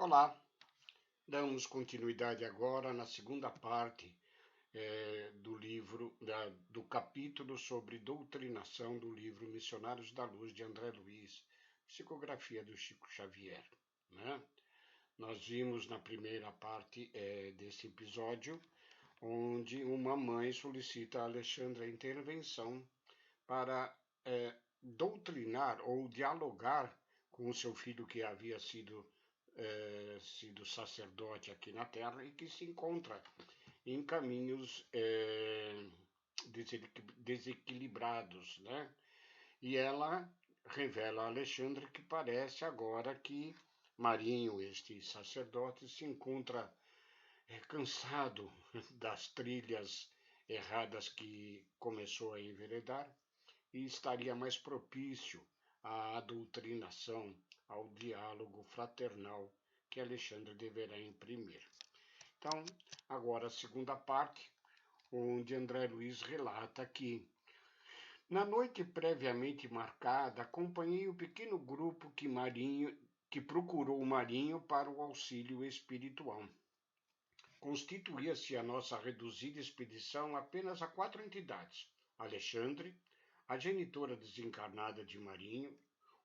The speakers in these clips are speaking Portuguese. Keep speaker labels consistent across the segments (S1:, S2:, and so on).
S1: Olá, damos continuidade agora na segunda parte do livro, do capítulo sobre doutrinação do livro Missionários da Luz de André Luiz, psicografia do Chico Xavier. Né? Nós vimos na primeira parte desse episódio, onde uma mãe solicita a Alexandre a intervenção para doutrinar ou dialogar com o seu filho que havia sido sacerdote aqui na Terra e que se encontra em caminhos desequilibrados, né? E ela revela a Alexandre que parece agora que Marinho, este sacerdote, se encontra cansado das trilhas erradas que começou a enveredar e estaria mais propício à doutrinação, ao diálogo fraternal que Alexandre deverá imprimir. Então, agora a segunda parte, onde André Luiz relata que, na noite previamente marcada, acompanhei o pequeno grupo que procurou Marinho para o auxílio espiritual. Constituía-se a nossa reduzida expedição apenas a 4 entidades: Alexandre, a genitora desencarnada de Marinho,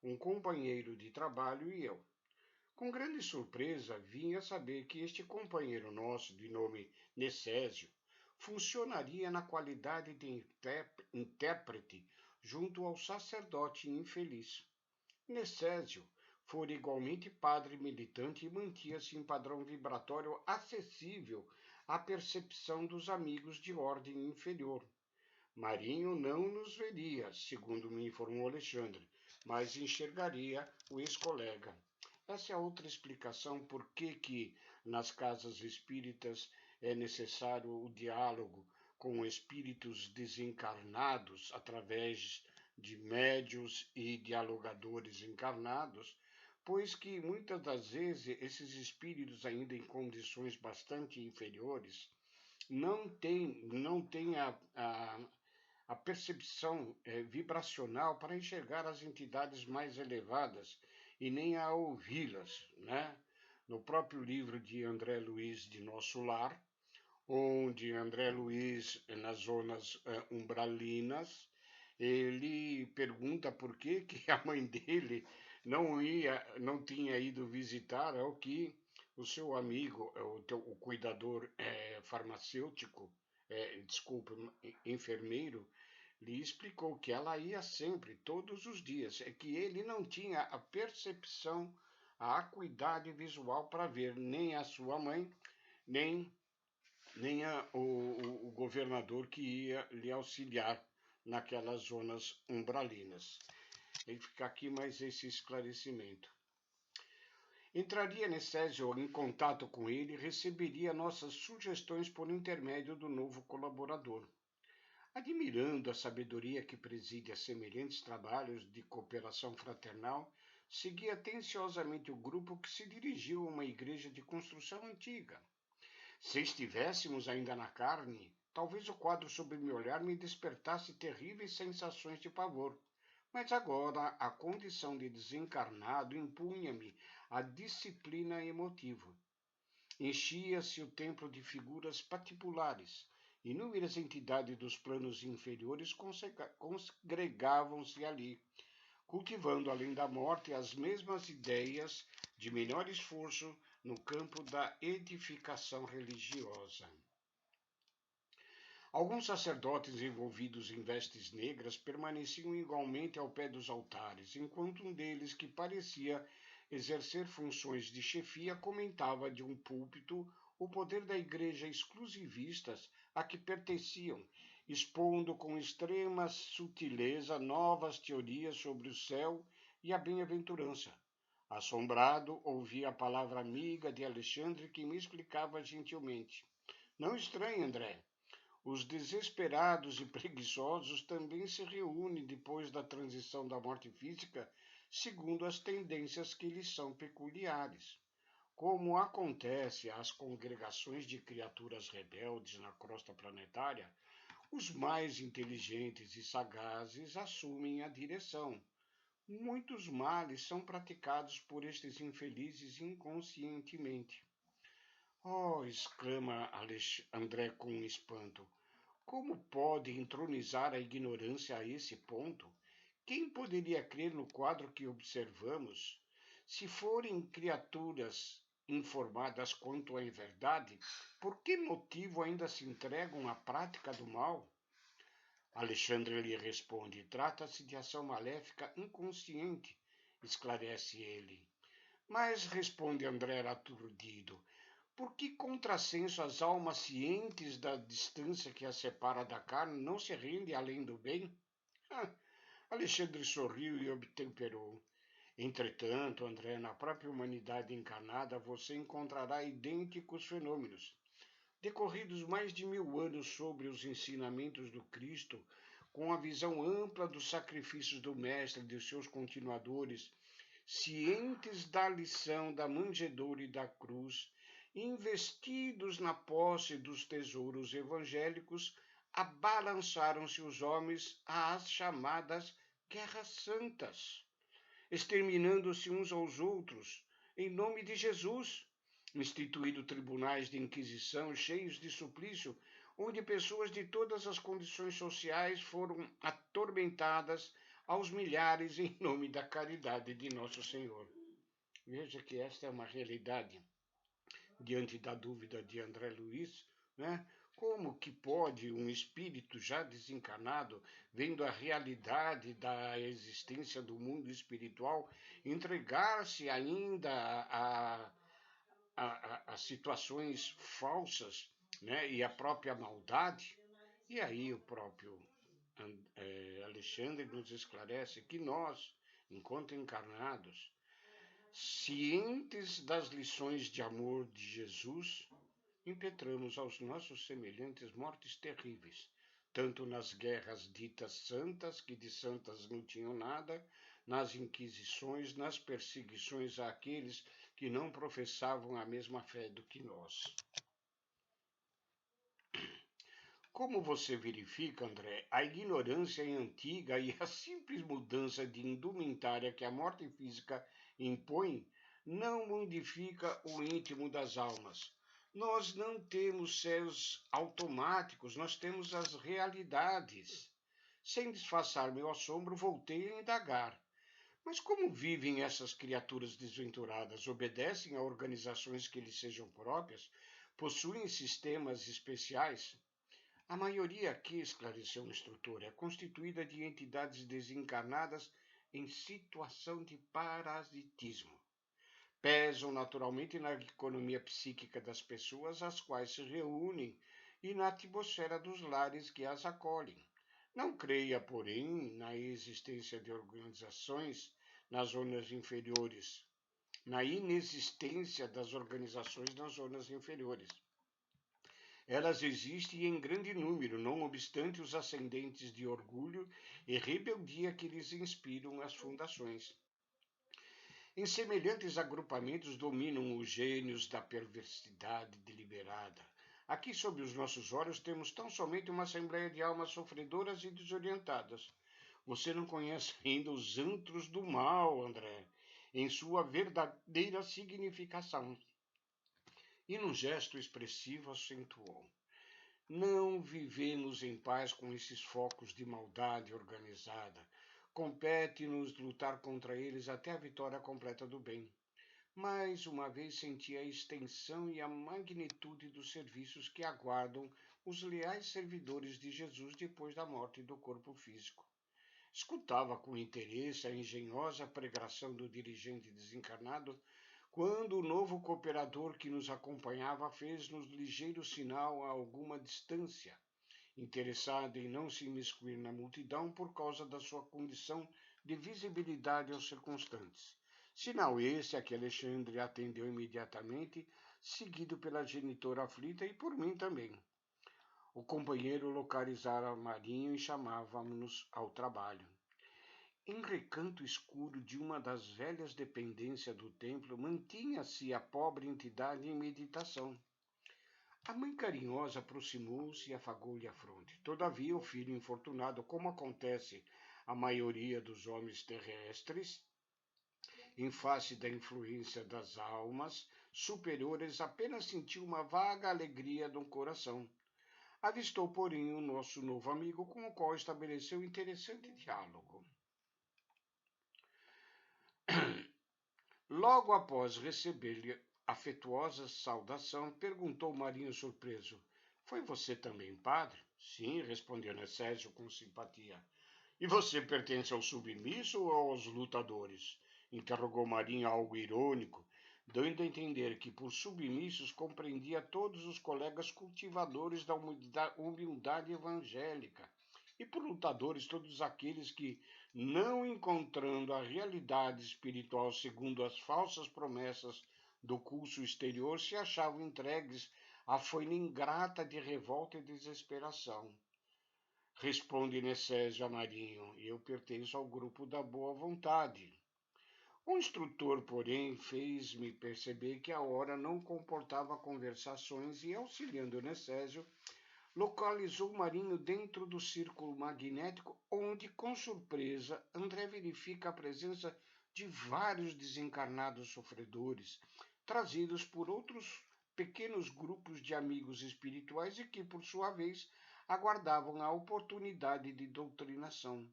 S1: um companheiro de trabalho e eu. Com grande surpresa, vim a saber que este companheiro nosso, de nome Necésio, funcionaria na qualidade de intérprete junto ao sacerdote infeliz. Necésio fora igualmente padre militante e mantinha-se em padrão vibratório acessível à percepção dos amigos de ordem inferior. Marinho não nos veria, segundo me informou Alexandre, mas enxergaria o ex-colega. Essa é outra explicação por que nas casas espíritas é necessário o diálogo com espíritos desencarnados através de médios e dialogadores encarnados, pois que muitas das vezes esses espíritos ainda em condições bastante inferiores não têm a percepção vibracional para enxergar as entidades mais elevadas e nem a ouvi-las, né? No próprio livro de André Luiz de Nosso Lar, onde André Luiz, nas zonas umbralinas, ele pergunta por que a mãe dele não tinha ido visitar ao que o seu amigo, o cuidador farmacêutico, desculpe, enfermeiro, lhe explicou que ela ia sempre, todos os dias, é que ele não tinha a percepção, a acuidade visual para ver nem a sua mãe, nem o governador que ia lhe auxiliar naquelas zonas umbralinas. Tem que ficar aqui mais esse esclarecimento. Entraria Necésio em contato com ele e receberia nossas sugestões por intermédio do novo colaborador. Admirando a sabedoria que preside a semelhantes trabalhos de cooperação fraternal, segui atenciosamente o grupo que se dirigiu a uma igreja de construção antiga. Se estivéssemos ainda na carne, talvez o quadro sob meu olhar me despertasse terríveis sensações de pavor. Mas agora a condição de desencarnado impunha-me a disciplina emotiva. Enchia-se o templo de figuras patibulares. Inúmeras entidades dos planos inferiores congregavam-se ali, cultivando além da morte as mesmas ideias de menor esforço no campo da edificação religiosa. Alguns sacerdotes envolvidos em vestes negras permaneciam igualmente ao pé dos altares, enquanto um deles, que parecia exercer funções de chefia, comentava de um púlpito o poder da igreja exclusivistas a que pertenciam, expondo com extrema sutileza novas teorias sobre o céu e a bem-aventurança. Assombrado, ouvi a palavra amiga de Alexandre, que me explicava gentilmente: Não estranhe, André. Os desesperados e preguiçosos também se reúnem depois da transição da morte física, segundo as tendências que lhes são peculiares. Como acontece às congregações de criaturas rebeldes na crosta planetária, os mais inteligentes e sagazes assumem a direção, Muitos males são praticados por estes infelizes inconscientemente. Oh, exclama André com espanto. Como pode entronizar a ignorância a esse ponto? Quem poderia crer no quadro que observamos? Se forem criaturas informadas quanto à verdade, por que motivo ainda se entregam à prática do mal? Alexandre lhe responde: trata-se de ação maléfica inconsciente, esclarece ele. Mas, responde André aturdido, por que contrassenso as almas cientes da distância que as separa da carne não se rendem além do bem? Ah, Alexandre sorriu e obtemperou. Entretanto, André, na própria humanidade encarnada você encontrará idênticos fenômenos. Decorridos mais de 1000 anos sobre os ensinamentos do Cristo, com a visão ampla dos sacrifícios do Mestre e de seus continuadores, cientes da lição da manjedoura e da cruz, investidos na posse dos tesouros evangélicos, abalançaram-se os homens às chamadas guerras santas, exterminando-se uns aos outros, em nome de Jesus, instituído tribunais de inquisição cheios de suplício, onde pessoas de todas as condições sociais foram atormentadas aos milhares em nome da caridade de nosso Senhor. Veja que esta é uma realidade diante da dúvida de André Luiz, né? Como que pode um espírito já desencarnado, vendo a realidade da existência do mundo espiritual, entregar-se ainda a situações falsas, né? E a própria maldade? E aí o próprio Alexandre nos esclarece que nós, enquanto encarnados, cientes das lições de amor de Jesus, impetramos aos nossos semelhantes mortes terríveis, tanto nas guerras ditas santas, que de santas não tinham nada, nas inquisições, nas perseguições àqueles que não professavam a mesma fé do que nós. Como você verifica, André, a ignorância é antiga e a simples mudança de indumentária que a morte física impõe não modifica o íntimo das almas. Nós não temos céus automáticos, nós temos as realidades. Sem disfarçar meu assombro, voltei a indagar. Mas como vivem essas criaturas desventuradas? Obedecem a organizações que lhes sejam próprias? Possuem sistemas especiais? A maioria aqui, esclareceu o instrutor, é constituída de entidades desencarnadas em situação de parasitismo. Pesam naturalmente na economia psíquica das pessoas, as quais se reúnem, e na atmosfera dos lares que as acolhem. Não creia, porém, na existência de organizações nas zonas inferiores, na inexistência das organizações nas zonas inferiores. Elas existem em grande número, não obstante os ascendentes de orgulho e rebeldia que lhes inspiram as fundações. Em semelhantes agrupamentos dominam os gênios da perversidade deliberada. Aqui, sob os nossos olhos, temos tão somente uma assembleia de almas sofredoras e desorientadas. Você não conhece ainda os antros do mal, André, em sua verdadeira significação. E num gesto expressivo acentuou: não vivemos em paz com esses focos de maldade organizada. Compete-nos lutar contra eles até a vitória completa do bem. Mais uma vez senti a extensão e a magnitude dos serviços que aguardam os leais servidores de Jesus depois da morte do corpo físico. Escutava com interesse a engenhosa pregação do dirigente desencarnado quando o novo cooperador que nos acompanhava fez-nos ligeiro sinal a alguma distância, interessado em não se imiscuir na multidão por causa da sua condição de visibilidade aos circunstantes. Sinal esse a que Alexandre atendeu imediatamente, seguido pela genitora aflita e por mim também. O companheiro localizara Marinho e chamava-nos ao trabalho. Em recanto escuro de uma das velhas dependências do templo, mantinha-se a pobre entidade em meditação. A mãe carinhosa aproximou-se e afagou-lhe a fronte. Todavia, o filho infortunado, como acontece A maioria dos homens terrestres, em face da influência das almas superiores, apenas sentiu uma vaga alegria no coração. Avistou, porém, o nosso novo amigo, com o qual estabeleceu um interessante diálogo. Logo após receber-lhe afetuosa saudação, perguntou Marinho surpreso: Foi você também, padre? Sim, respondeu Necésio com simpatia. E você pertence ao submisso ou aos lutadores? Interrogou Marinho algo irônico, dando a entender que por submissos compreendia todos os colegas cultivadores da humildade evangélica, e por lutadores todos aqueles que, não encontrando a realidade espiritual segundo as falsas promessas do curso exterior, se achavam entregues à faina ingrata de revolta e desesperação. Responde Necésio a Marinho: Eu pertenço ao grupo da boa vontade. O instrutor, porém, fez-me perceber que a hora não comportava conversações e, auxiliando Necésio, localizou Marinho dentro do círculo magnético, onde, com surpresa, André verifica a presença de vários desencarnados sofredores, trazidos por outros pequenos grupos de amigos espirituais e que, por sua vez, aguardavam a oportunidade de doutrinação.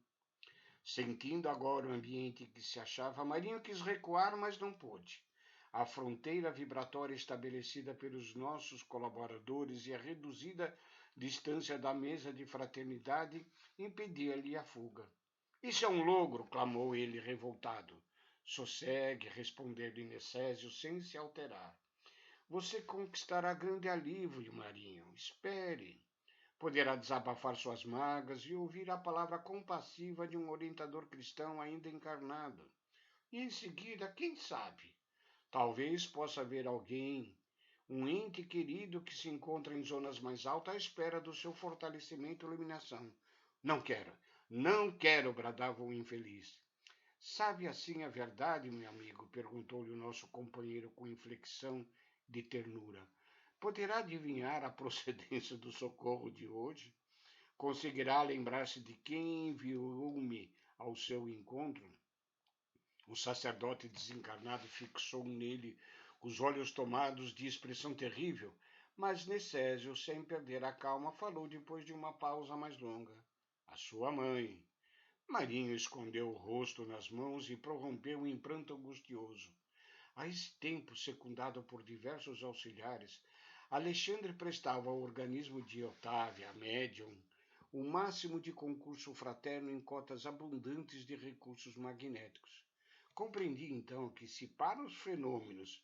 S1: Sentindo agora o ambiente em que se achava, Marinho quis recuar, mas não pôde. A fronteira vibratória estabelecida pelos nossos colaboradores e a reduzida distância da mesa de fraternidade impedia-lhe a fuga. Isso é um logro, clamou ele revoltado. Sossegue, respondeu-lhe Necésio sem se alterar. Você conquistará grande alívio, Marinho. Espere. Poderá desabafar suas mágoas e ouvir a palavra compassiva de um orientador cristão ainda encarnado. E em seguida, quem sabe, talvez possa haver alguém, um ente querido que se encontra em zonas mais altas à espera do seu fortalecimento e iluminação. Não quero, não quero, bradava o infeliz. Sabe assim a verdade, meu amigo? Perguntou-lhe o nosso companheiro com inflexão de ternura. Poderá adivinhar a procedência do socorro de hoje? Conseguirá lembrar-se de quem enviou-me ao seu encontro? O sacerdote desencarnado fixou nele os olhos tomados de expressão terrível, mas Necésio, sem perder a calma, falou depois de uma pausa mais longa. A sua mãe. Marinho escondeu o rosto nas mãos e prorrompeu em pranto angustioso. A esse tempo, secundado por diversos auxiliares, Alexandre prestava ao organismo de Otávia, médium, o máximo de concurso fraterno em cotas abundantes de recursos magnéticos. Compreendi então que, se para os fenômenos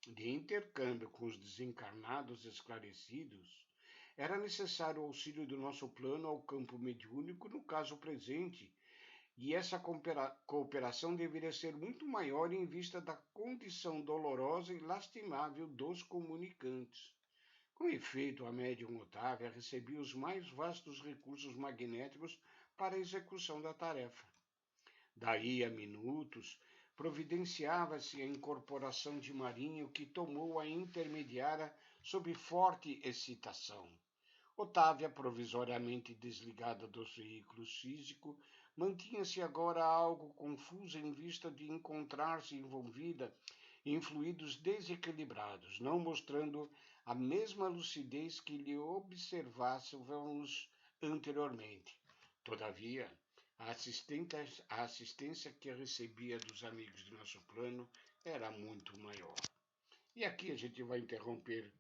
S1: de intercâmbio com os desencarnados esclarecidos, era necessário o auxílio do nosso plano ao campo mediúnico no caso presente, e essa cooperação deveria ser muito maior em vista da condição dolorosa e lastimável dos comunicantes. Com efeito, a médium Otávia recebia os mais vastos recursos magnéticos para a execução da tarefa. Daí a minutos, providenciava-se a incorporação de Marinho, que tomou a intermediária sob forte excitação. Otávia, provisoriamente desligada dos veículos físicos, mantinha-se agora algo confusa em vista de encontrar-se envolvida em fluidos desequilibrados, não mostrando a mesma lucidez que lhe observássemos anteriormente. Todavia, a assistência que recebia dos amigos de nosso plano era muito maior. E aqui a gente vai interromper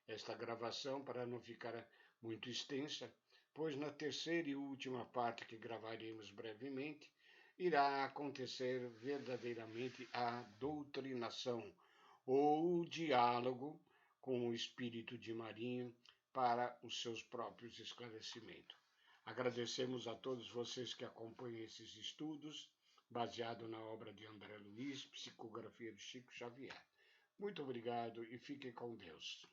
S1: esta gravação para não ficar muito extensa, pois na terceira e última parte que gravaremos brevemente, irá acontecer verdadeiramente a doutrinação ou o diálogo com o espírito de Marinho para os seus próprios esclarecimentos. Agradecemos a todos vocês que acompanham esses estudos, baseado na obra de André Luiz, Psicografia de Chico Xavier. Muito obrigado e fiquem com Deus.